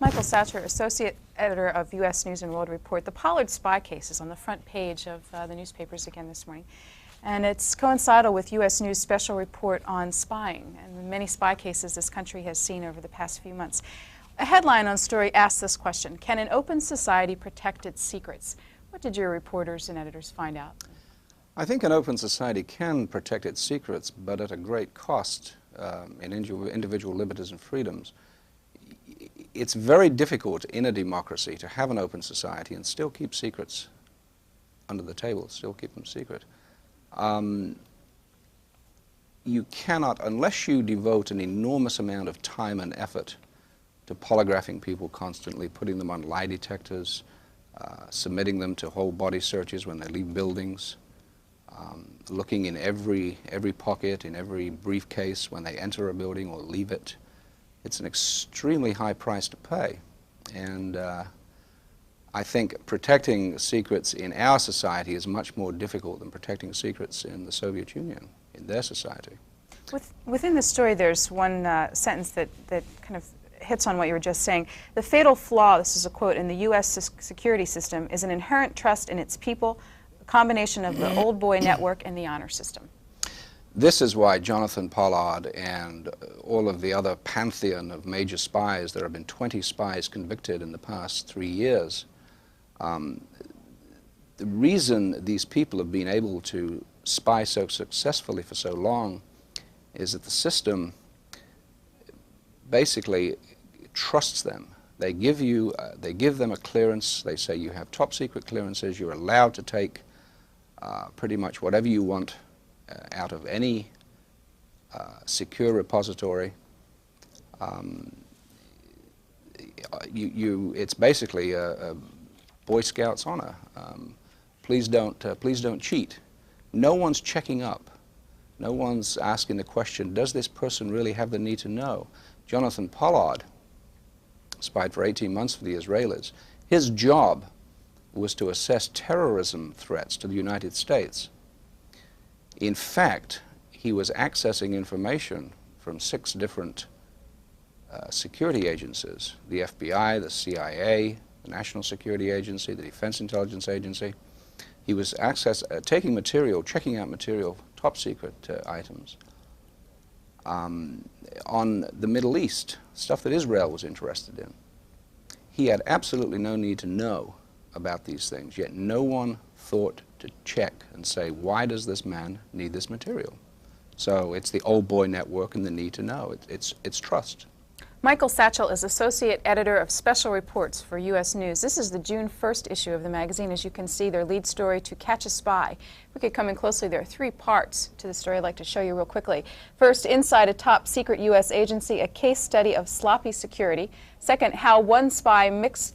Michael Satchell, Associate Editor of U.S. News and World Report. The Pollard spy case is on the front page of the newspapers again this morning. And it's coincidal with U.S. News' special report on spying and the many spy cases this country has seen over the past few months. A headline on the story asks this question: can an open society protect its secrets? What did your reporters and editors find out? I think an open society can protect its secrets, but at a great cost in individual liberties and freedoms. It's very difficult in a democracy to have an open society and still keep secrets under the table, still keep them secret. You cannot, unless you devote an enormous amount of time and effort to polygraphing people constantly, putting them on lie detectors, submitting them to whole body searches when they leave buildings, looking in every pocket, in every briefcase when they enter a building or leave it. It's an extremely high price to pay. And I think protecting secrets in our society is much more difficult than protecting secrets in the Soviet Union, in their society. Within the story, there's one sentence that kind of hits on what you were just saying. The fatal flaw, this is a quote, in the U.S. security system is an inherent trust in its people, a combination of the old boy network and the honor system. This is why Jonathan Pollard and all of the other pantheon of major spies, there have been 20 spies convicted in the past 3 years. The reason these people have been able to spy so successfully for so long is that the system basically trusts them. They give them a clearance. They say you have top secret clearances. You're allowed to take pretty much whatever you want out of any secure repository. It's basically a Boy Scouts honor. Please don't cheat. No one's checking up. No one's asking the question, does this person really have the need to know? Jonathan Pollard spied for 18 months for the Israelis. His job was to assess terrorism threats to the United States. In fact, he was accessing information from 6 different security agencies: the FBI, the CIA, the National Security Agency, the Defense Intelligence Agency. He was taking material, checking out material, top secret items on the Middle East, stuff that Israel was interested in. He had absolutely no need to know about these things, yet no one thought to check and say, why does this man need this material? So it's the old boy network and the need to know. It's trust. Michael Satchell is Associate Editor of Special Reports for U.S. News. This is the June 1st issue of the magazine. As you can see, their lead story, To Catch a Spy. If we could come in closely, there are 3 parts to the story I'd like to show you real quickly. First, inside a top secret U.S. agency, a case study of sloppy security. Second, how one spy milked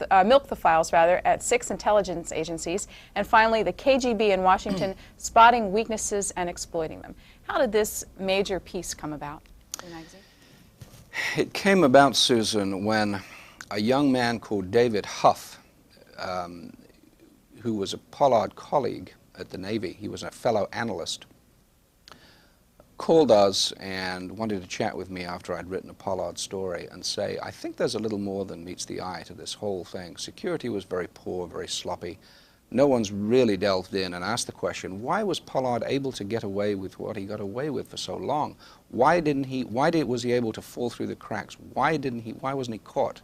the files at 6 intelligence agencies. And finally, the KGB in Washington spotting weaknesses and exploiting them. How did this major piece come about in the magazine? It came about, Susan, when a young man called David Huff, who was a Pollard colleague at the Navy, he was a fellow analyst, called us and wanted to chat with me after I'd written a Pollard story and say, I think there's a little more than meets the eye to this whole thing. Security was very poor, very sloppy. No one's really delved in and asked the question, why was Pollard able to get away with what he got away with for so long? Why was he able to fall through the cracks? Why wasn't he caught?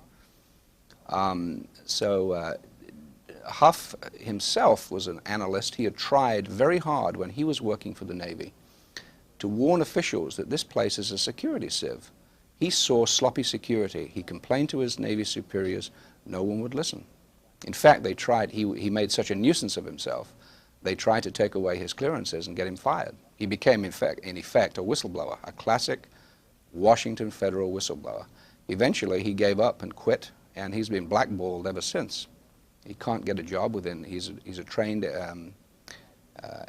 Huff himself was an analyst. He had tried very hard when he was working for the Navy to warn officials that this place is a security sieve. He saw sloppy security. He complained to his Navy superiors. No one would listen. In fact, they tried, he made such a nuisance of himself, they tried to take away his clearances and get him fired. He became, in effect, a whistleblower, a classic Washington federal whistleblower. Eventually, he gave up and quit, and he's been blackballed ever since. He can't get a job within, he's a trained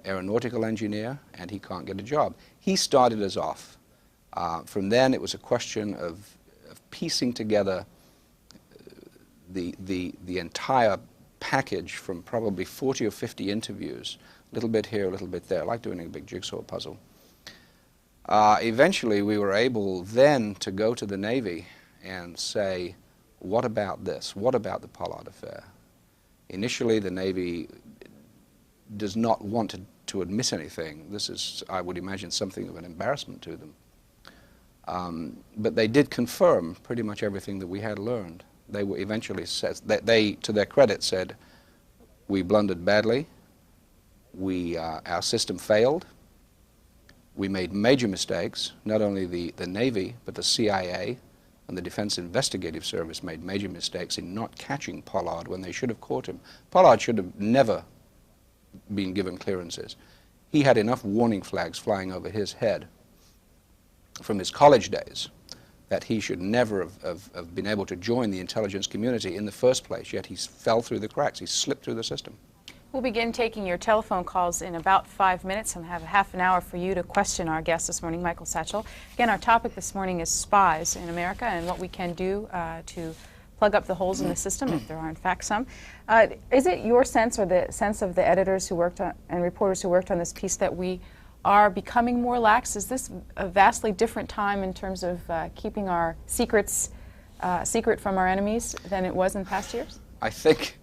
aeronautical engineer, and he can't get a job. He started us off. From then, it was a question of piecing together the entire package from probably 40 or 50 interviews, a little bit here, a little bit there, like doing a big jigsaw puzzle. Eventually, we were able then to go to the Navy and say, what about this? What about the Pollard affair? Initially, the Navy does not want to admit anything. This is, I would imagine, something of an embarrassment to them. But they did confirm pretty much everything that we had learned. They were eventually said, they, to their credit, said, we blundered badly, our system failed, we made major mistakes. Not only the Navy, but the CIA and the Defense Investigative Service made major mistakes in not catching Pollard when they should have caught him. Pollard should have never been given clearances. He had enough warning flags flying over his head from his college days that he should never have been able to join the intelligence community in the first place, yet he fell through the cracks. He slipped through the system. We'll begin taking your telephone calls in about 5 minutes and have a half an hour for you to question our guest this morning, Michael Satchell. Again, our topic this morning is spies in America and what we can do to plug up the holes in the system, if there are in fact some. Is it your sense, or the sense of the editors who worked on, and reporters who worked on this piece, that we are becoming more lax? Is this a vastly different time in terms of keeping our secrets secret from our enemies than it was in past years? I think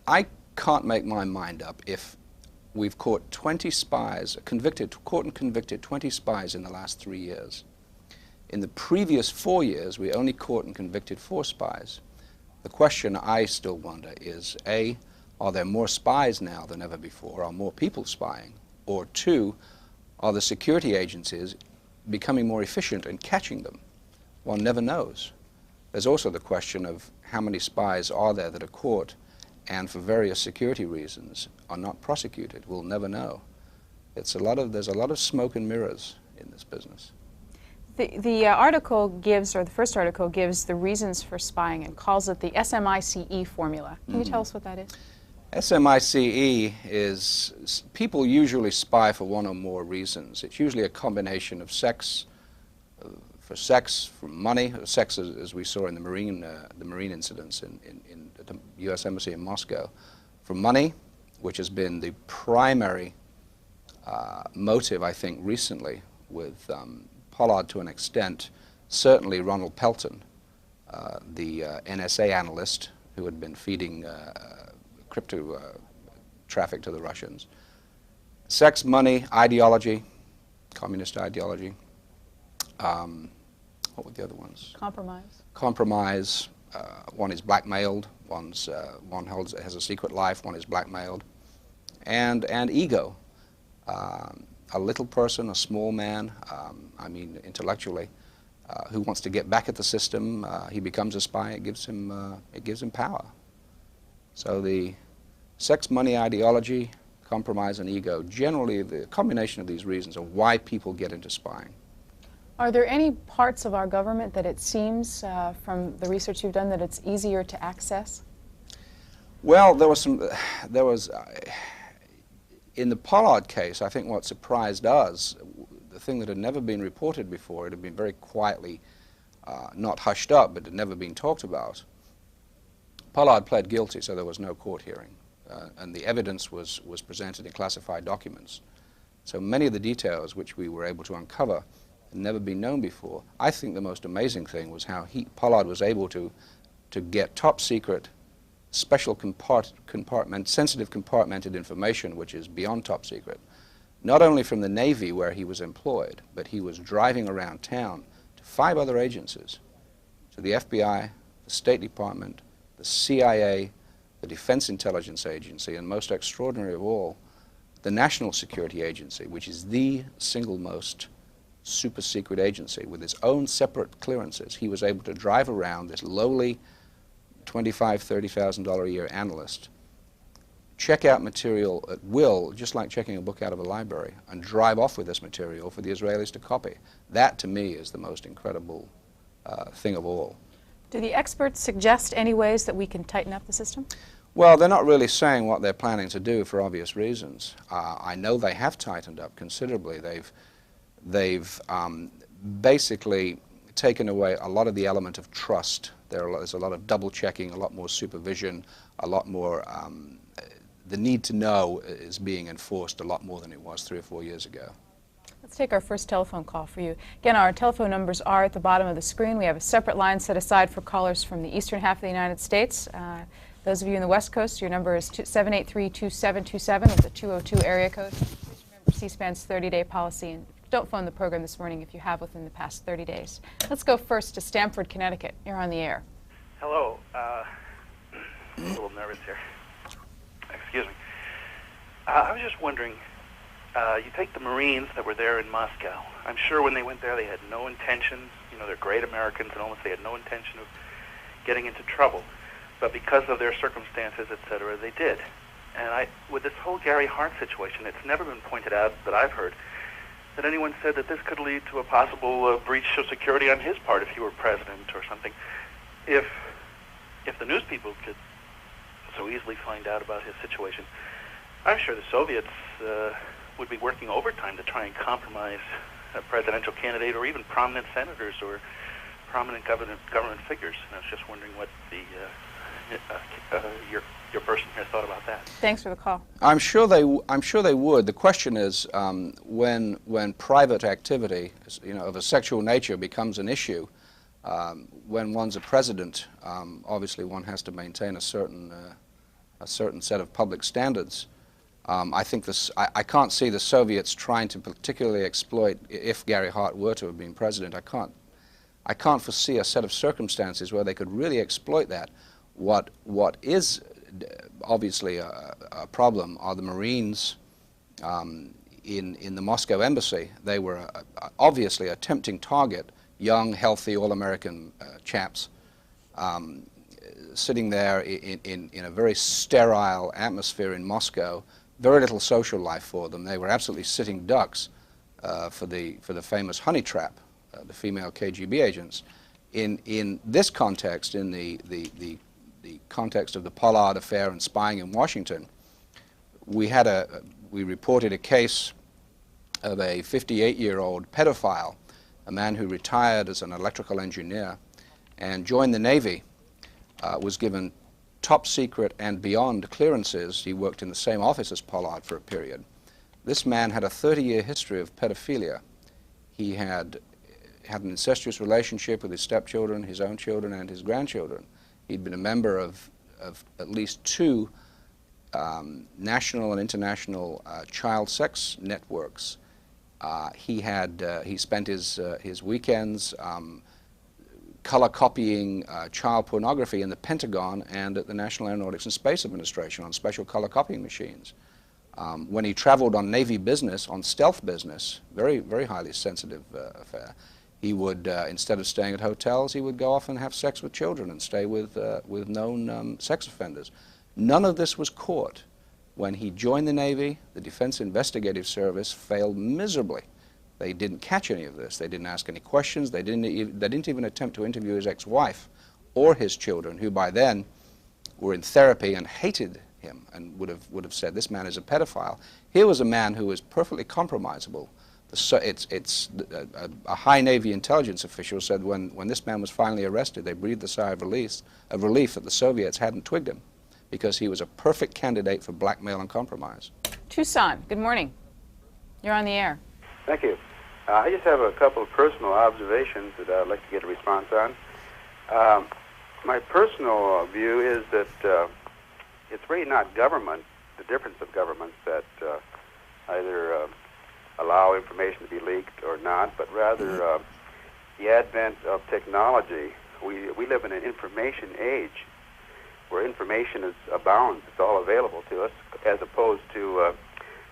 I can't make my mind up if we've caught 20 spies, caught and convicted 20 spies in the last 3 years. In the previous 4 years, we only caught and convicted 4 spies. The question I still wonder is, A, are there more spies now than ever before? Are more people spying? Or 2, are the security agencies becoming more efficient in catching them? One never knows. There's also the question of how many spies are there that are caught and for various security reasons are not prosecuted. We'll never know. There's a lot of smoke and mirrors in this business. The article gives, or the first article gives, the reasons for spying and calls it the SMICE formula. Can you tell us what that is? SMICE is, people usually spy for one or more reasons. It's usually a combination of sex, for money, sex as we saw in the Marine incidents at the U.S. Embassy in Moscow, for money, which has been the primary motive, I think, recently with Pollard to an extent. Certainly Ronald Pelton, the NSA analyst who had been feeding crypto traffic to the Russians. Sex, money, ideology, communist ideology. What were the other ones? Compromise. Compromise. One is blackmailed. One has a secret life. One is blackmailed. And ego. A little person, a small man, I mean intellectually, who wants to get back at the system. He becomes a spy. It gives him power. So the sex, money, ideology, compromise, and ego, generally the combination of these reasons are why people get into spying. Are there any parts of our government that it seems, from the research you've done, that it's easier to access? Well, in the Pollard case, I think what surprised us, the thing that had never been reported before, it had been very quietly, not hushed up, but had never been talked about. Pollard pled guilty, so there was no court hearing, and the evidence was presented in classified documents. So many of the details which we were able to uncover had never been known before. I think the most amazing thing was how Pollard was able to get top secret, special sensitive compartmented information which is beyond top secret, not only from the Navy where he was employed, but he was driving around town to 5 other agencies, to the FBI, the State Department, the CIA, the Defense Intelligence Agency, and most extraordinary of all, the National Security Agency, which is the single most super secret agency with its own separate clearances. He was able to drive around, this lowly $25,000, $30,000 a year analyst, check out material at will, just like checking a book out of a library, and drive off with this material for the Israelis to copy. That, to me, is the most incredible thing of all. Do the experts suggest any ways that we can tighten up the system? Well, they're not really saying what they're planning to do for obvious reasons. I know they have tightened up considerably. They've basically taken away a lot of the element of trust. There's a lot of double checking, a lot more supervision, a lot more, the need to know is being enforced a lot more than it was 3 or 4 years ago. Let's Let's take our first telephone call for you. Again, our telephone numbers are at the bottom of the screen. We have a separate line set aside for callers from the eastern half of the United States. Those of you in the West Coast, your number is 783-2727 with a 202 area code. Please remember C-SPAN's 30-day policy, and don't phone the program this morning if you have within the past 30 days. Let's go first to Stamford, Connecticut. You're on the air. Hello. I'm a little nervous here. Excuse me. I was just wondering, you take the Marines that were there in Moscow. I'm sure when they went there they had no intentions, they're great Americans, and almost they had no intention of getting into trouble. But because of their circumstances, etc., they did. And with this whole Gary Hart situation, it's never been pointed out that I've heard that anyone said that this could lead to a possible breach of security on his part if he were president or something. If the news people could so easily find out about his situation, I'm sure the Soviets would be working overtime to try and compromise a presidential candidate or even prominent senators or prominent government figures. And I was just wondering what your person here thought about that. Thanks for the call. I'm sure they would. The question is, when private activity, of a sexual nature becomes an issue, when one's a president, obviously one has to maintain a certain set of public standards. I think I can't see the Soviets trying to particularly exploit, if Gary Hart were to have been president. I can't foresee a set of circumstances where they could really exploit that. What is obviously a problem are the Marines in the Moscow embassy. They were obviously a tempting target, young, healthy, all-American chaps sitting there in a very sterile atmosphere in Moscow, very little social life for them. They were absolutely sitting ducks for the famous honey trap, the female KGB agents. In this context, in the context of the Pollard affair and spying in Washington, we reported a case of a 58-year-old pedophile, a man who retired as an electrical engineer and joined the Navy, was given top secret and beyond clearances. He worked in the same office as Pollard for a period. This man had a 30-year history of pedophilia. He had an incestuous relationship with his stepchildren, his own children, and his grandchildren. He''d been a member of at least 2 national and international child sex networks. He spent his weekends color copying child pornography in the Pentagon and at the National Aeronautics and Space Administration on special color copying machines. When he traveled on Navy business, on stealth business, very, very highly sensitive affair, he would, instead of staying at hotels, he would go off and have sex with children and stay with known sex offenders. None of this was caught. When he joined the Navy, the Defense Investigative Service failed miserably. They didn't catch any of this. They didn't ask any questions. They didn't even attempt to interview his ex-wife or his children, who by then were in therapy and hated him and would have said, this man is a pedophile. Here was a man who was perfectly compromisable. A high Navy intelligence official said when this man was finally arrested, they breathed a sigh of relief that the Soviets hadn't twigged him, because he was a perfect candidate for blackmail and compromise. Tucson, good morning. You're on the air. Thank you. I just have a couple of personal observations that I'd like to get a response on. My personal view is that it's really not government, the difference of governments that either allow information to be leaked or not, but rather the advent of technology. We live in an information age where information abounds. It's all available to us, as opposed to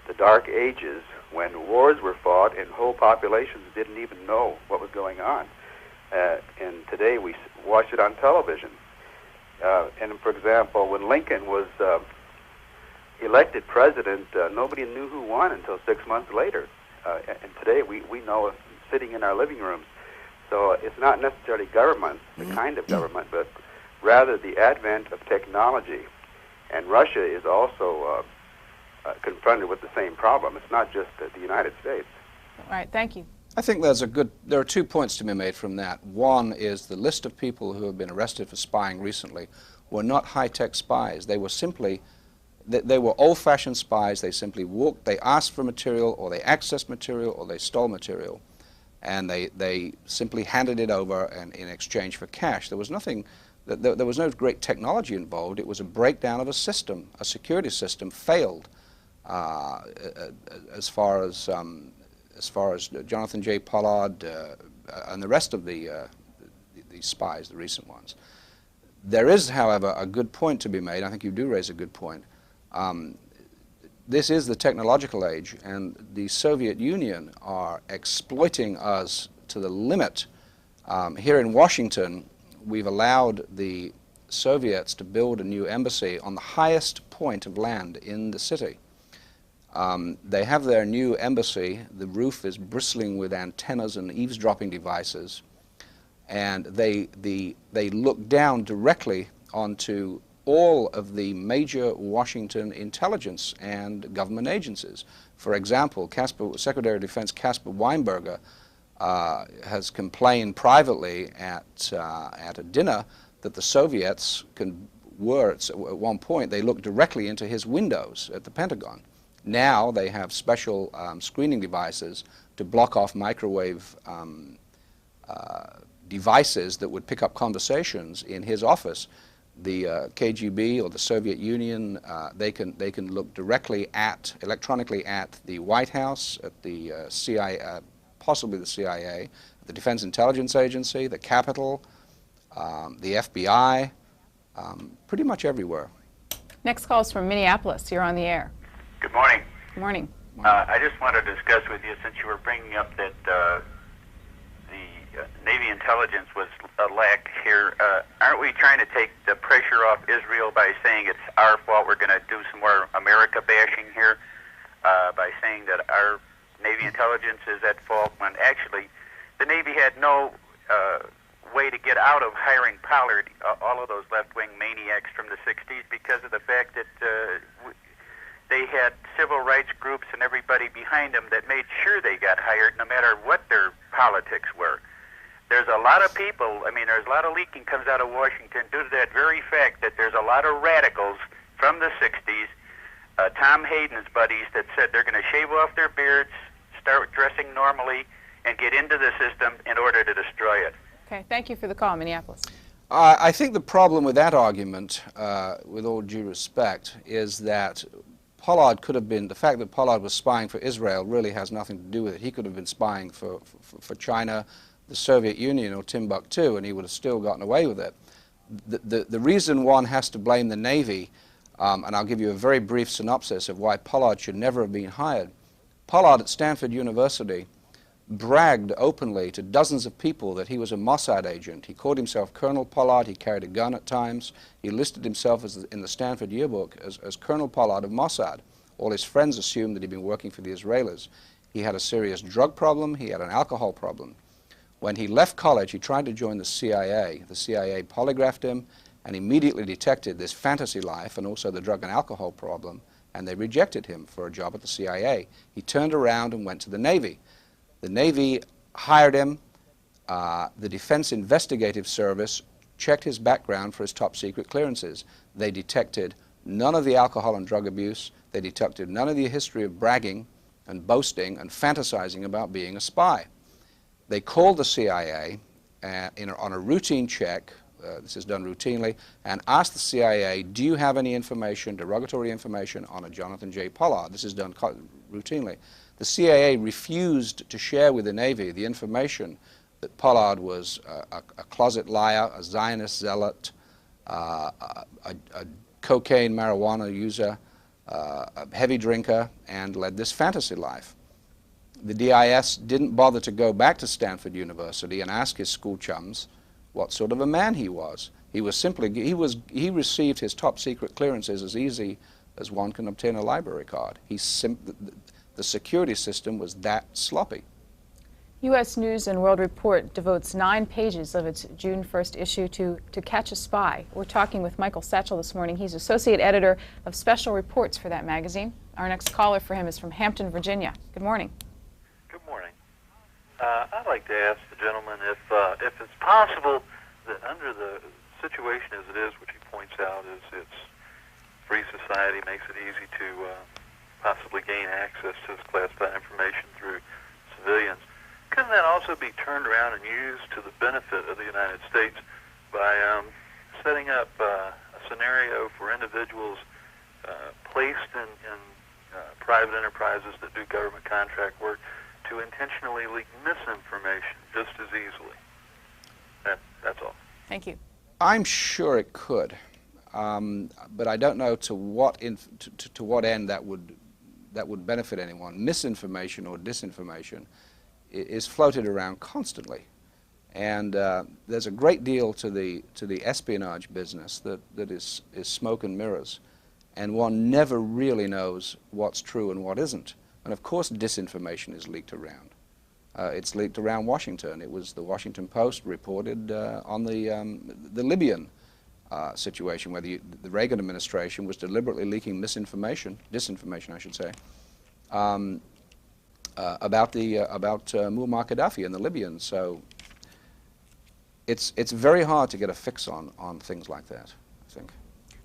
the dark ages when wars were fought and whole populations didn't even know what was going on. And today we watch it on television. And for example, when Lincoln was elected president, nobody knew who won until 6 months later. And today we know sitting in our living rooms. So it's not necessarily government, the kind of government, but rather the advent of technology. And Russia is also confronted with the same problem. It's not just the United States. All right, thank you. I think there are 2 points to be made from that. One is the list of people who have been arrested for spying recently were not high-tech spies. They were simply They were old-fashioned spies. They simply walked, they asked for material, or they accessed material, or they stole material, and they simply handed it over in exchange for cash. There was nothing, there was no great technology involved. It was a breakdown of a system. A security system failed as far as Jonathan J. Pollard and the rest of the spies, the recent ones. There is, however, a good point to be made. I think you do raise a good point. This is the technological age, and the Soviet Union are exploiting us to the limit. Here in Washington, we've allowed the Soviets to build a new embassy on the highest point of land in the city. They have their new embassy. The roof is bristling with antennas and eavesdropping devices, and they look down directly onto all of the major Washington intelligence and government agencies. For example, Secretary of Defense Caspar Weinberger has complained privately at a dinner that the Soviets at one point, they looked directly into his windows at the Pentagon. Now they have special screening devices to block off microwave devices that would pick up conversations in his office. The KGB or the Soviet Union, they can look directly electronically at the White House, at the CIA, possibly the CIA, the Defense Intelligence Agency, the Capitol, the FBI, pretty much everywhere. Next call is from Minneapolis. You're on the air. Good morning. Good morning. I just want to discuss with you, since you were bringing up that the Navy intelligence was lacked here, aren't we trying to take the pressure off Israel by saying it's our fault? We're going to do some more America bashing here by saying that our Navy intelligence is at fault, when actually the Navy had no way to get out of hiring Pollard, all of those left-wing maniacs from the 60s, because of the fact that they had civil rights groups and everybody behind them that made sure they got hired no matter what their politics were. There's a lot of people, there's a lot of leaking comes out of Washington due to that very fact that there's a lot of radicals from the 60s, Tom Hayden's buddies, that said they're going to shave off their beards, start dressing normally, and get into the system in order to destroy it. Okay, thank you for the call, Minneapolis. I think the problem with that argument, with all due respect, is that Pollard could have been, the fact that Pollard was spying for Israel really has nothing to do with it. He could have been spying for China, the Soviet Union, or Timbuktu, and he would have still gotten away with it. The reason one has to blame the Navy, and I'll give you a very brief synopsis of why Pollard should never have been hired. Pollard at Stanford University bragged openly to dozens of people that he was a Mossad agent. He called himself Colonel Pollard. He carried a gun at times. He listed himself in the Stanford yearbook as Colonel Pollard of Mossad. All his friends assumed that he'd been working for the Israelis. He had a serious drug problem. He had an alcohol problem. When he left college, he tried to join the CIA. The CIA polygraphed him and immediately detected this fantasy life and also the drug and alcohol problem, and they rejected him for a job at the CIA. He turned around and went to the Navy. The Navy hired him. The Defense Investigative Service checked his background for his top secret clearances. They detected none of the alcohol and drug abuse. They detected none of the history of bragging and boasting and fantasizing about being a spy. They called the CIA on a routine check, this is done routinely, and asked the CIA, do you have any information, derogatory information, on a Jonathan J. Pollard? This is done routinely. The CIA refused to share with the Navy the information that Pollard was a closet liar, a Zionist zealot, a cocaine, marijuana user, a heavy drinker, and led this fantasy life. The DIS didn't bother to go back to Stanford University and ask his school chums what sort of a man he was. He received his top secret clearances as easy as one can obtain a library card. The security system was that sloppy. U.S. News and World Report devotes 9 pages of its June 1st issue to Catch a Spy. We're talking with Michael Satchell this morning. He's associate editor of special reports for that magazine. Our next caller for him is from Hampton, Virginia. Good morning. Good morning. I'd like to ask the gentleman if it's possible that under the situation as it is, which he points out is it's free society makes it easy to possibly gain access to this classified information through civilians. Couldn't that also be turned around and used to the benefit of the United States by setting up a scenario for individuals placed in private enterprises that do government contract work to intentionally leak misinformation just as easily? That's all. Thank you. I'm sure it could, but I don't know to what to what end that would benefit anyone. Misinformation or disinformation is floated around constantly, and there's a great deal to the espionage business that is smoke and mirrors, and one never really knows what's true and what isn't. And of course, disinformation is leaked around. It's leaked around Washington. It was the Washington Post reported on the Libyan situation, where the Reagan administration was deliberately leaking disinformation, I should say, about Muammar Gaddafi and the Libyans. So it's very hard to get a fix on things like that, I think.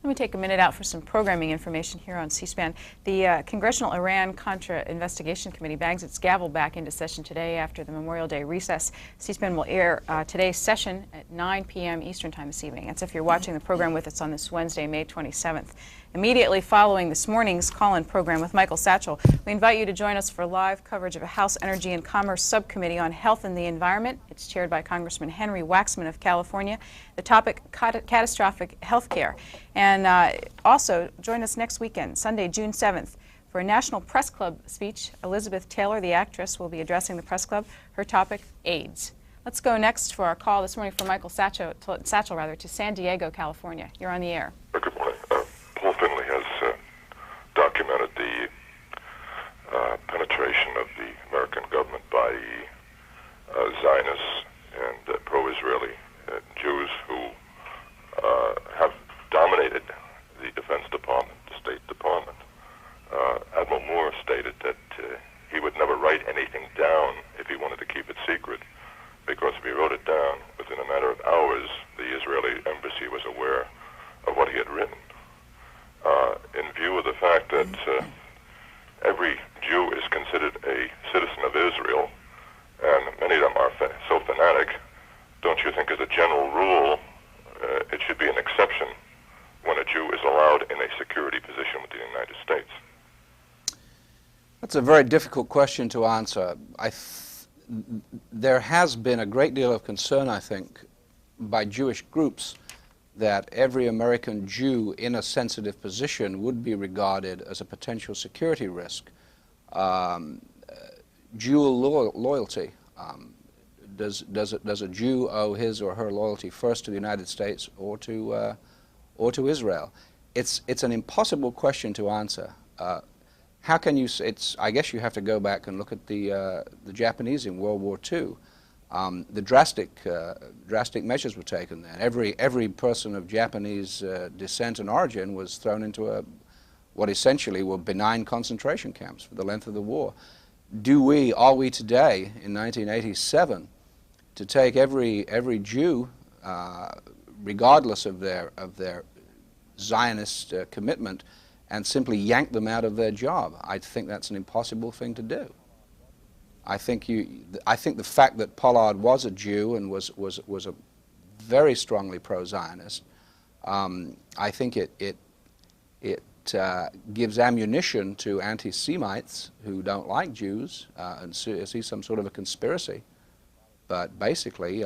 Let me take a minute out for some programming information here on C-SPAN. The Congressional Iran-Contra Investigation Committee bangs its gavel back into session today after the Memorial Day recess. C-SPAN will air today's session at 9 p.m. Eastern Time this evening. That's if you're watching the program with us on this Wednesday, May 27th. Immediately following this morning's call-in program with Michael Satchell, we invite you to join us for live coverage of a House Energy and Commerce Subcommittee on Health and the Environment. It's chaired by Congressman Henry Waxman of California. The topic, catastrophic health care. And also, join us next weekend, Sunday, June 7th, for a National Press Club speech. Elizabeth Taylor, the actress, will be addressing the press club. Her topic, AIDS. Let's go next for our call this morning from Michael Satchell to San Diego, California. You're on the air. Good morning. Paul Finley has documented the penetration of the American government by Zionists and pro-Israeli Jews who have dominated the Defense Department, the State Department. Admiral Moore stated that he would never write anything down if he wanted to keep it secret, because if he wrote it down, within a matter of hours, the Israeli embassy was aware of what he had written. In view of the fact that every Jew is considered a citizen of Israel, and many of them are so fanatic, don't you think as a general rule it should be an exception when a Jew is allowed in a security position with the United States? That's a very difficult question to answer. There has been a great deal of concern, I think, by Jewish groups that every American Jew in a sensitive position would be regarded as a potential security risk. Dual loyalty. Does a Jew owe his or her loyalty first to the United States or to Israel? It's an impossible question to answer. How can you say I guess you have to go back and look at the Japanese in World War II. The drastic measures were taken then. Every person of Japanese descent and origin was thrown into what essentially were benign concentration camps for the length of the war. Are we today in 1987 to take every Jew, regardless of their Zionist commitment, and simply yank them out of their job? I think that's an impossible thing to do. I think the fact that Pollard was a Jew and was a very strongly pro-Zionist, I think it gives ammunition to anti-Semites who don't like Jews and see some sort of a conspiracy. But basically,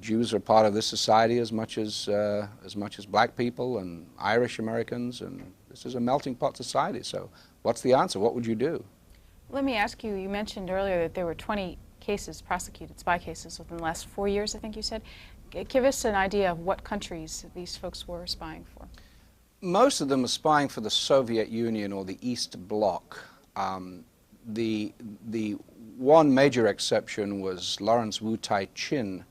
Jews are part of this society as much as black people and Irish Americans, and this is a melting pot society. So what's the answer? What would you do? Let me ask you, you mentioned earlier that there were 20 cases prosecuted, spy cases, within the last 4 years, I think you said. Give us an idea of what countries these folks were spying for. Most of them are spying for the Soviet Union or the East Bloc. The one major exception was Lawrence Wu Tai-chin,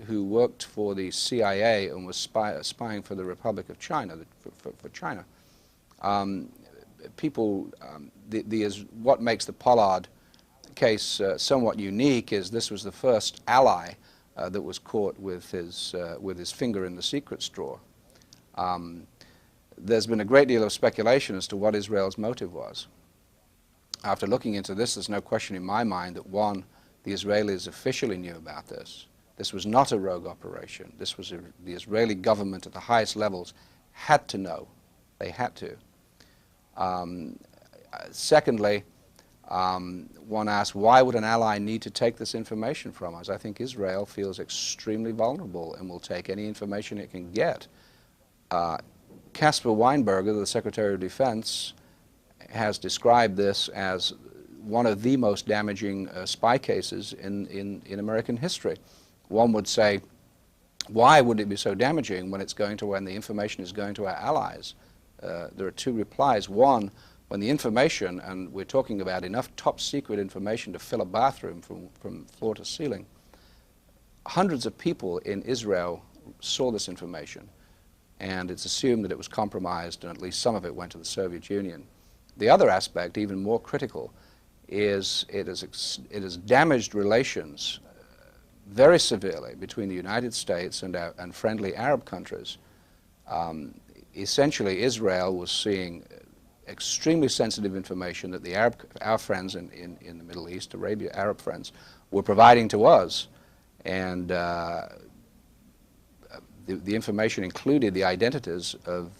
who worked for the CIA and was spying for the Republic of China, for China. What makes the Pollard case somewhat unique is this was the first ally that was caught with his finger in the secret straw. there's been a great deal of speculation as to what Israel's motive was. After looking into this, there's no question in my mind that, one, the Israelis officially knew about this. This was not a rogue operation. This was the Israeli government at the highest levels had to know. They had to. Secondly, one asks, why would an ally need to take this information from us? I think Israel feels extremely vulnerable and will take any information it can get. Caspar Weinberger, the Secretary of Defense, has described this as one of the most damaging spy cases in American history. One would say, why would it be so damaging when the information is going to our allies? There are two replies. One, when the information, and we're talking about enough top secret information to fill a bathroom from floor to ceiling, hundreds of people in Israel saw this information, and it's assumed that it was compromised, and at least some of it went to the Soviet Union. The other aspect, even more critical, is it has damaged relations very severely between the United States and friendly Arab countries. Essentially, Israel was seeing extremely sensitive information that our friends in the Middle East, Arab friends, were providing to us, and the information included the identities of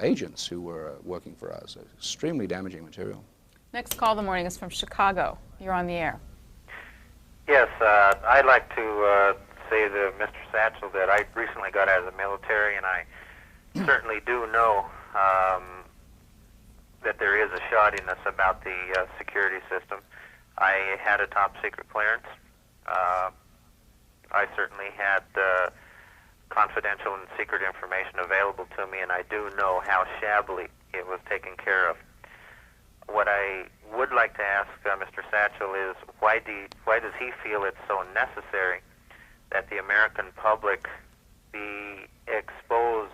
agents who were working for us. Extremely damaging material. Next call of the morning is from Chicago. You're on the air. Yes, I'd like to say to Mr. Satchell that I recently got out of the military, and I certainly do know that there is a shoddiness about the security system. I had a top secret clearance. I certainly had confidential and secret information available to me, and I do know how shabbily it was taken care of. What I would like to ask Mr. Satchell is why does he feel it's so necessary that the American public be exposed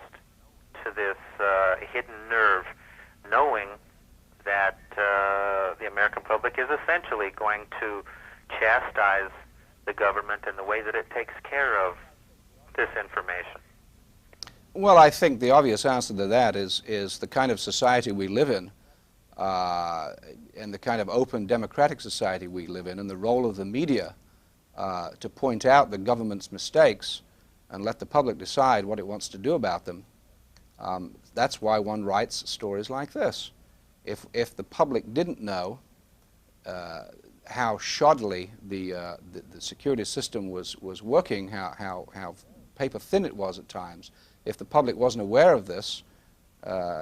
to this hidden nerve, knowing that the American public is essentially going to chastise the government in the way that it takes care of this information? Well, I think the obvious answer to that is the kind of society we live in, and the kind of open democratic society we live in, and the role of the media to point out the government's mistakes and let the public decide what it wants to do about them. That's why one writes stories like this. If the public didn't know how shoddily the security system was working, how paper thin it was at times, if the public wasn't aware of this,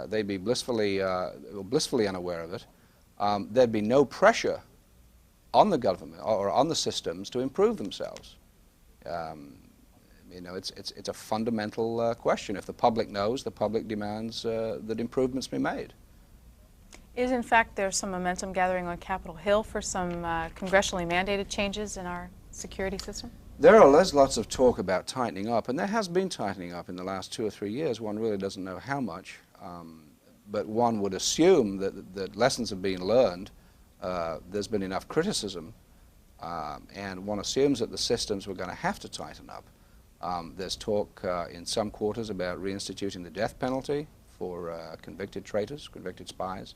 they'd be blissfully unaware of it. There'd be no pressure on the government or on the systems to improve themselves. You know, it's a fundamental question. If the public knows, the public demands that improvements be made. Is, in fact, there some momentum gathering on Capitol Hill for some congressionally mandated changes in our security system? There's lots of talk about tightening up, and there has been tightening up in the last 2 or 3 years. One really doesn't know how much, but one would assume that lessons have been learned. There's been enough criticism, and one assumes that the systems were going to have to tighten up. There's talk in some quarters about reinstituting the death penalty for convicted traitors, convicted spies.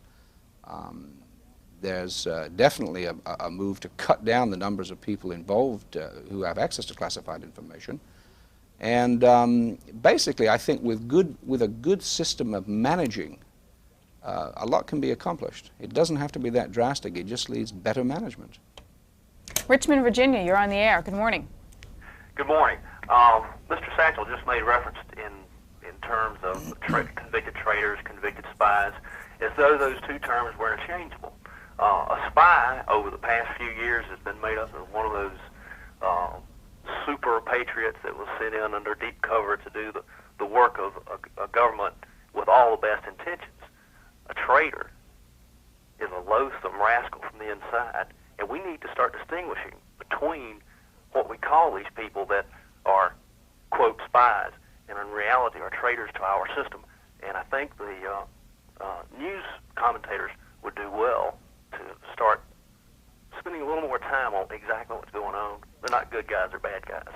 There's definitely a move to cut down the numbers of people involved who have access to classified information. And basically, I think with a good system of managing, a lot can be accomplished. It doesn't have to be that drastic. It just needs better management. Richmond, Virginia, you're on the air. Good morning. Good morning. Mr. Satchell just made reference in terms of convicted traitors, convicted spies, as though those two terms were interchangeable. A spy over the past few years has been made up of one of those super patriots that was sent in under deep cover to do the work of a government with all the best intentions. A traitor is a loathsome rascal from the inside, and we need to start distinguishing between what we call these people that are, quote, spies, and in reality are traitors to our system. And I think the news commentators would do well to start spending a little more time on exactly what's going on. They're not good guys or bad guys.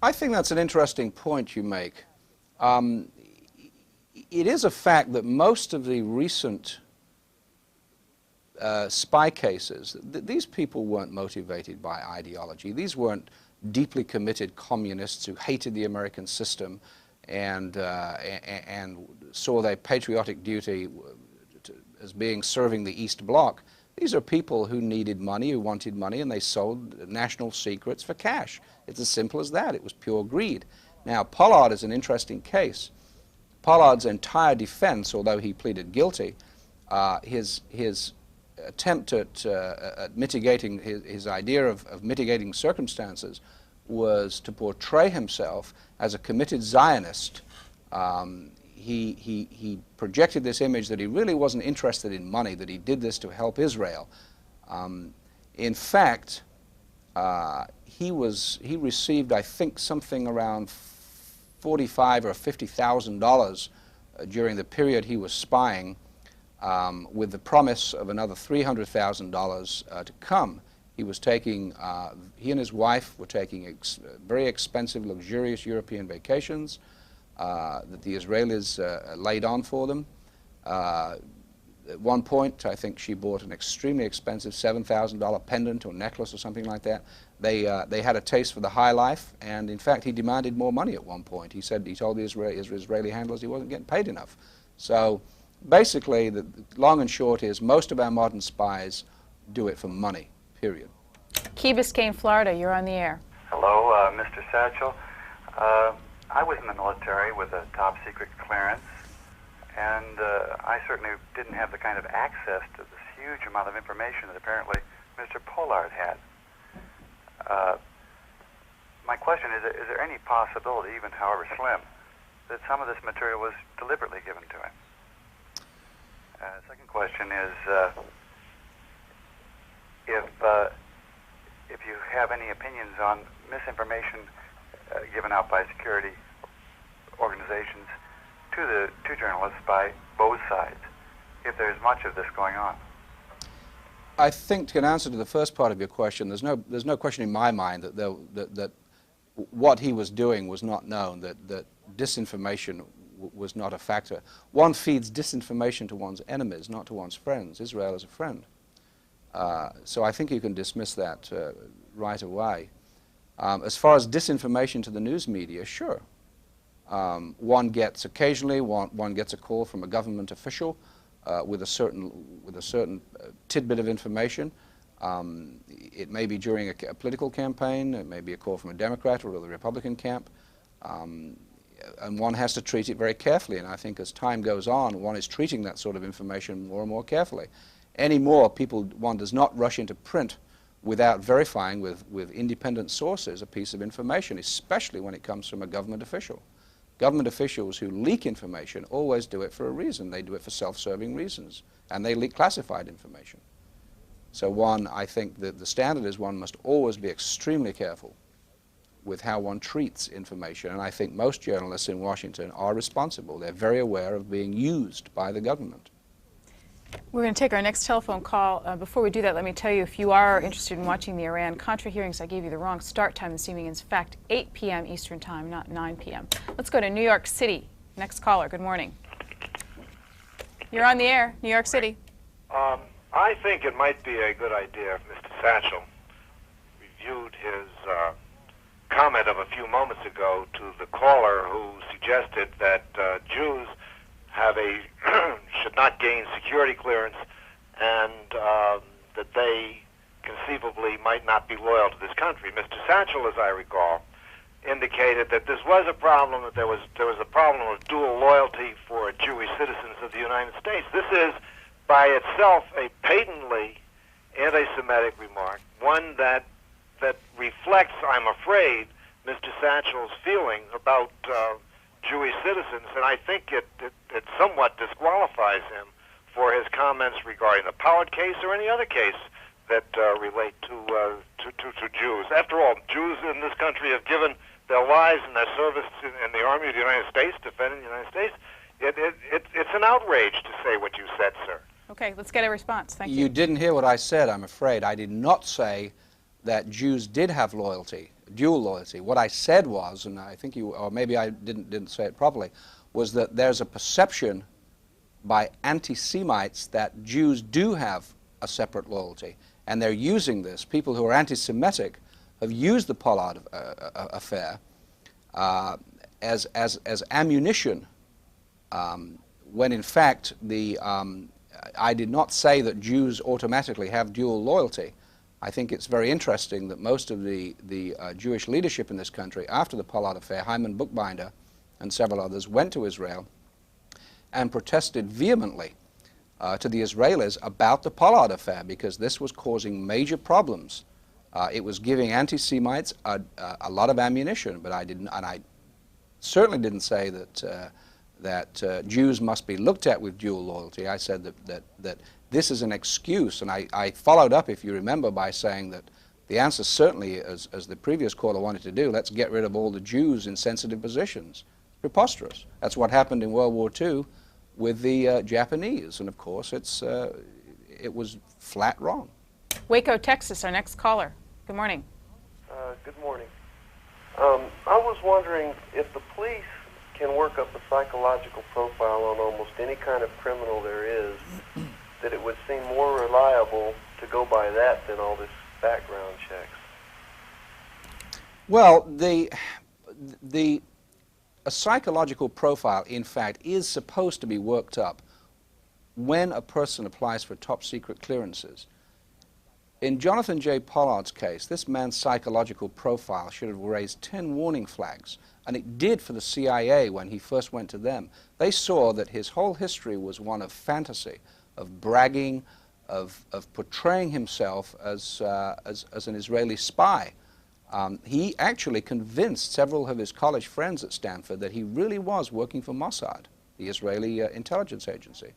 I think that's an interesting point you make. it is a fact that most of the recent spy cases, these people weren't motivated by ideology. These weren't deeply committed communists who hated the American system and saw their patriotic duty as being serving the East Bloc. These are people who needed money, who wanted money, and they sold national secrets for cash. It's as simple as that. It was pure greed. Now, Pollard is an interesting case. Pollard's entire defense, although he pleaded guilty, his attempt at mitigating his idea of mitigating circumstances was to portray himself as a committed Zionist. He projected this image that he really wasn't interested in money, that he did this to help Israel. In fact, he received, I think, something around $45,000 or $50,000 during the period he was spying, with the promise of another $300,000 to come. He was taking, he and his wife were taking very expensive, luxurious European vacations that the Israelis laid on for them. At one point, I think she bought an extremely expensive $7,000 pendant or necklace or something like that. They had a taste for the high life, and in fact, he demanded more money at one point. He told the Israeli handlers he wasn't getting paid enough. So basically, the long and short is most of our modern spies do it for money, period. Key Biscayne, Florida, you're on the air. Hello, Mr. Satchell. I was in the military with a top secret clearance, and I certainly didn't have the kind of access to this huge amount of information that apparently Mr. Pollard had. My question is there any possibility, even however slim, that some of this material was deliberately given to him? Second question is if you have any opinions on misinformation given out by security organizations to journalists by both sides, if there's much of this going on. I think, in answer to the first part of your question, there's no question in my mind that what he was doing was not known, that disinformation was not a factor. One feeds disinformation to one's enemies, not to one's friends. Israel is a friend. So I think you can dismiss that right away. As far as disinformation to the news media, sure. One gets occasionally, one gets a call from a government official with a certain tidbit of information. It may be during a political campaign, it may be a call from a Democrat or the Republican camp, and one has to treat it very carefully. And I think as time goes on, one is treating that sort of information more and more carefully. Anymore, one does not rush into print without verifying with independent sources a piece of information, especially when it comes from a government official. Government officials who leak information always do it for a reason. They do it for self-serving reasons, and they leak classified information. So I think that the standard is one must always be extremely careful with how one treats information, and I think most journalists in Washington are responsible. They're very aware of being used by the government. We're going to take our next telephone call. Before we do that, let me tell you, if you are interested in watching the Iran-Contra hearings, I gave you the wrong start time this evening. It's in fact 8 p.m. Eastern Time, not 9 p.m. Let's go to New York City. Next caller, good morning. You're on the air, New York City. I think it might be a good idea if Mr. Satchell reviewed his comment of a few moments ago to the caller who suggested that Jews should not gain security clearance, and that they conceivably might not be loyal to this country. Mr. Satchell, as I recall, indicated that this was a problem, that there was a problem of dual loyalty for Jewish citizens of the United States. This is, by itself, a patently anti-Semitic remark, one that reflects, I'm afraid, Mr. Satchell's feeling about Jewish citizens, and I think it somewhat disqualifies him for his comments regarding the Pollard case or any other case that relate to Jews. After all, Jews in this country have given their lives and their service in the Army of the United States, defending the United States. It's an outrage to say what you said, sir. Okay, let's get a response. Thank you. You didn't hear what I said, I'm afraid. I did not say that Jews did have loyalty dual loyalty. What I said was, and I think you, or maybe I didn't say it properly, was that there's a perception by anti-Semites that Jews do have a separate loyalty, and they're using this. People who are anti-Semitic have used the Pollard affair as ammunition, when in fact I did not say that Jews automatically have dual loyalty. I think it's very interesting that most of the Jewish leadership in this country, after the Pollard affair, Hyman Bookbinder and several others, went to Israel and protested vehemently to the Israelis about the Pollard affair, because this was causing major problems. It was giving anti-Semites a lot of ammunition, but I certainly didn't say that Jews must be looked at with dual loyalty. I said that this is an excuse, and I followed up, if you remember, by saying that the answer certainly, as the previous caller wanted to do, let's get rid of all the Jews in sensitive positions. Preposterous. That's what happened in World War II with the Japanese, and of course it was flat wrong. Waco, Texas, our next caller. Good morning. Good morning. I was wondering if the police can work up a psychological profile on almost any kind of criminal there is, that it would seem more reliable to go by that than all this background checks. Well, a psychological profile, in fact, is supposed to be worked up when a person applies for top secret clearances. In Jonathan J. Pollard's case, this man's psychological profile should have raised 10 warning flags, and it did for the CIA when he first went to them. They saw that his whole history was one of fantasy, of bragging, of portraying himself as an Israeli spy. He actually convinced several of his college friends at Stanford that he really was working for Mossad, the Israeli intelligence agency.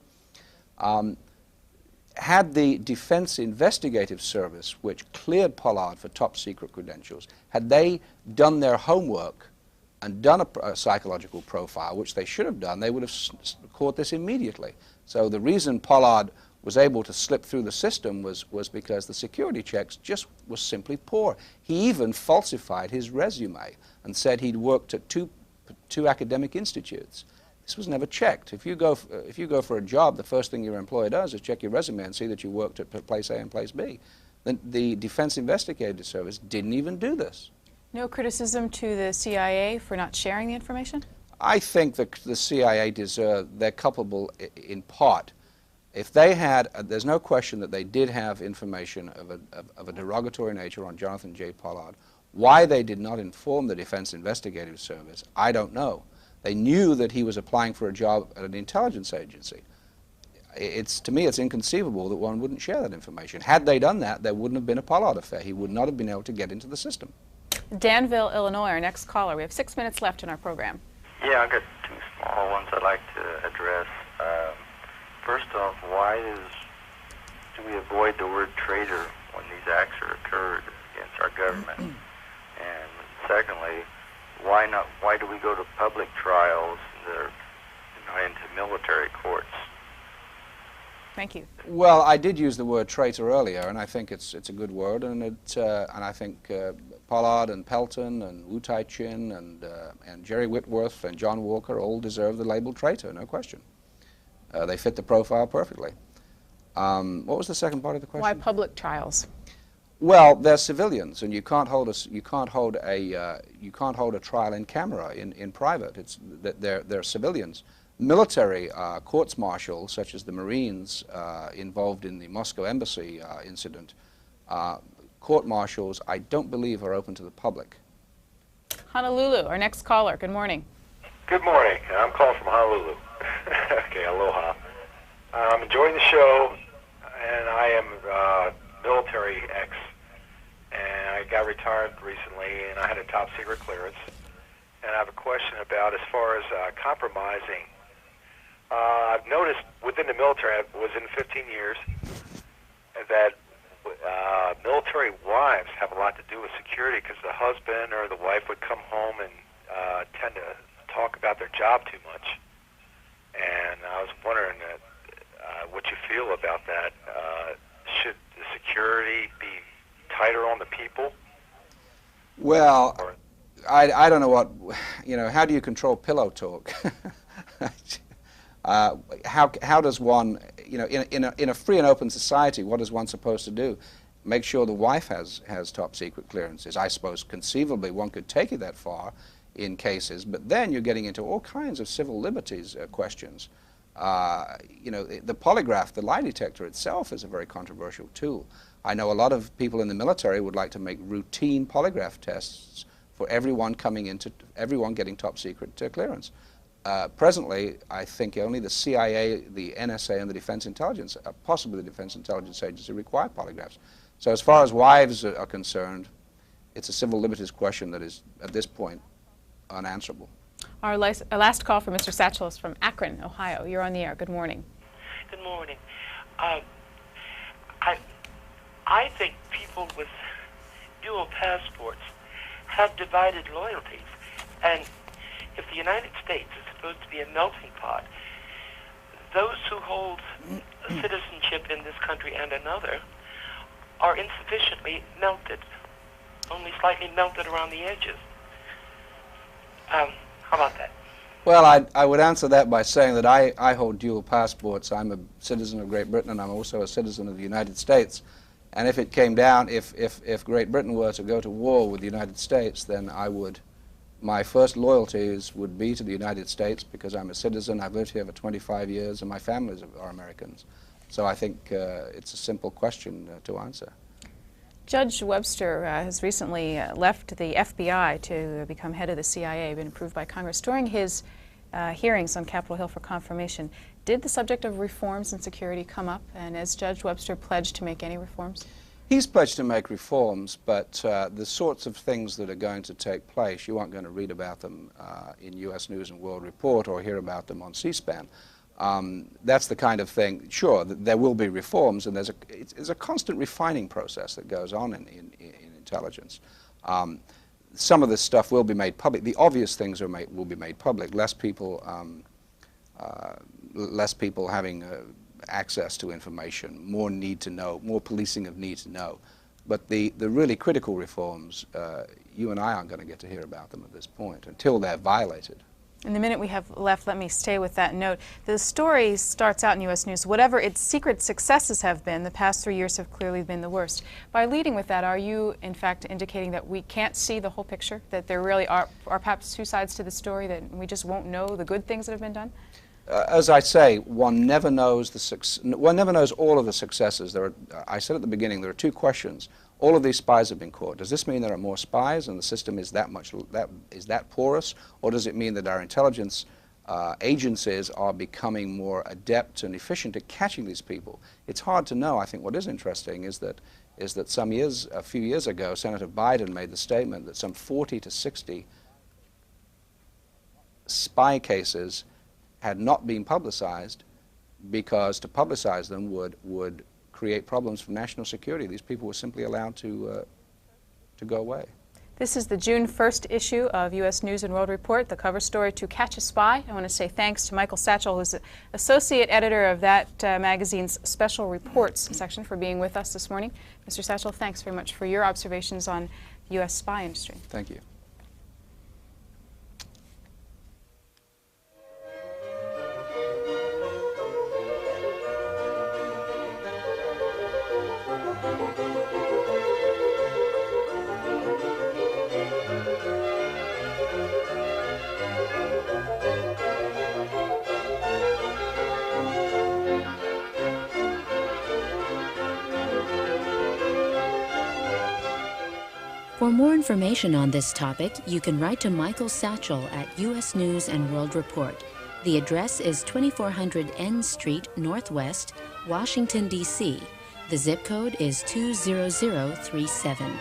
Had the Defense Investigative Service, which cleared Pollard for top secret credentials, had they done their homework and done a psychological profile, which they should have done, they would have caught this immediately. So the reason Pollard was able to slip through the system was because the security checks just was simply poor. He even falsified his resume and said he'd worked at two academic institutes. This was never checked. If you go for a job, the first thing your employer does is check your resume and see that you worked at place A and place B. The Defense Investigative Service didn't even do this. No criticism to the CIA for not sharing the information? I think that the CIA they're culpable in part. If they had, there's no question that they did have information of a derogatory nature on Jonathan J. Pollard. Why they did not inform the Defense Investigative Service, I don't know. They knew that he was applying for a job at an intelligence agency. To me, it's inconceivable that one wouldn't share that information. Had they done that, there wouldn't have been a Pollard affair. He would not have been able to get into the system. Danville, Illinois, our next caller. We have 6 minutes left in our program. Yeah, I've got two small ones I'd like to address. First off, why do we avoid the word traitor when these acts are occurred against our government? And secondly, why do we go to public trials that are into military courts? Thank you. Well, I did use the word traitor earlier, and I think it's a good word, and I think Pollard and Pelton and Wu Tai Chin and Jerry Whitworth and John Walker all deserve the label traitor, no question. They fit the profile perfectly. What was the second part of the question? Why public trials? Well, they're civilians, and you can't hold a trial in camera, in private. They're civilians. Military courts-martial, such as the Marines involved in the Moscow embassy incident, court-martials, I don't believe are open to the public. Honolulu, our next caller. Good morning. Good morning. I'm calling from Honolulu. Okay, aloha. I'm enjoying the show, and I am military ex, and I got retired recently, and I had a top secret clearance. And I have a question about as far as compromising. I've noticed within the military, I was in 15 years, that military wives have a lot to do with security because the husband or the wife would come home and tend to talk about their job too much. And I was wondering what you feel about that. Should the security be tighter on the people? Well, I don't know what, how do you control pillow talk? How does one, in a free and open society, what is one supposed to do? Make sure the wife has top secret clearances. I suppose conceivably one could take it that far in cases, but then you're getting into all kinds of civil liberties questions. The polygraph, the lie detector itself is a very controversial tool. I know a lot of people in the military would like to make routine polygraph tests for everyone getting top secret clearance. Presently, I think only the CIA, the NSA, and the Defense Intelligence, possibly the Defense Intelligence Agency, require polygraphs. So as far as wives are concerned, it's a civil liberties question that is, at this point, unanswerable. Our last call from Mr. Satchell is from Akron, Ohio. You're on the air. Good morning. Good morning. I think people with dual passports have divided loyalties. And if the United States is supposed to be a melting pot, those who hold citizenship in this country and another are insufficiently melted, only slightly melted around the edges. How about that? Well, I would answer that by saying that I hold dual passports. I'm a citizen of Great Britain, and I'm also a citizen of the United States. And if it came down, if Great Britain were to go to war with the United States, then my first loyalties would be to the United States because I'm a citizen. I've lived here for 25 years, and my families are Americans. So I think it's a simple question to answer. Judge Webster has recently left the FBI to become head of the CIA, been approved by Congress. During his hearings on Capitol Hill for confirmation, did the subject of reforms in security come up? And has Judge Webster pledged to make any reforms? He's pledged to make reforms, but the sorts of things that are going to take place, you aren't going to read about them in U.S. News and World Report or hear about them on C-SPAN. That's the kind of thing, sure, there will be reforms, and there's a constant refining process that goes on in intelligence. Some of this stuff will be made public. The obvious things will be made public. Less people having access to information, more need to know, more policing of need to know. But the really critical reforms, you and I aren't going to get to hear about them at this point until they're violated. In the minute we have left, let me stay with that note. The story starts out in U.S. News. Whatever its secret successes have been, the past 3 years have clearly been the worst. By leading with that, are you, in fact, indicating that we can't see the whole picture, that there really are perhaps two sides to the story, that we just won't know the good things that have been done? As I say, one never knows all of the successes. I said at the beginning, there are two questions. All of these spies have been caught. Does this mean there are more spies and the system is that porous, or does it mean that our intelligence agencies are becoming more adept and efficient at catching these people? It's hard to know. I think what is interesting is that a few years ago, Senator Biden made the statement that some 40 to 60 spy cases had not been publicized because to publicize them would create problems for national security. These people were simply allowed to go away. This is the June 1st issue of U.S. News and World Report, the cover story, To Catch a Spy. I want to say thanks to Michael Satchell, who's the associate editor of that magazine's Special Reports section, for being with us this morning. Mr. Satchell, thanks very much for your observations on the U.S. spy industry. Thank you. For more information on this topic, you can write to Michael Satchell at U.S. News and World Report. The address is 2400 N Street Northwest, Washington, D.C. The zip code is 20037.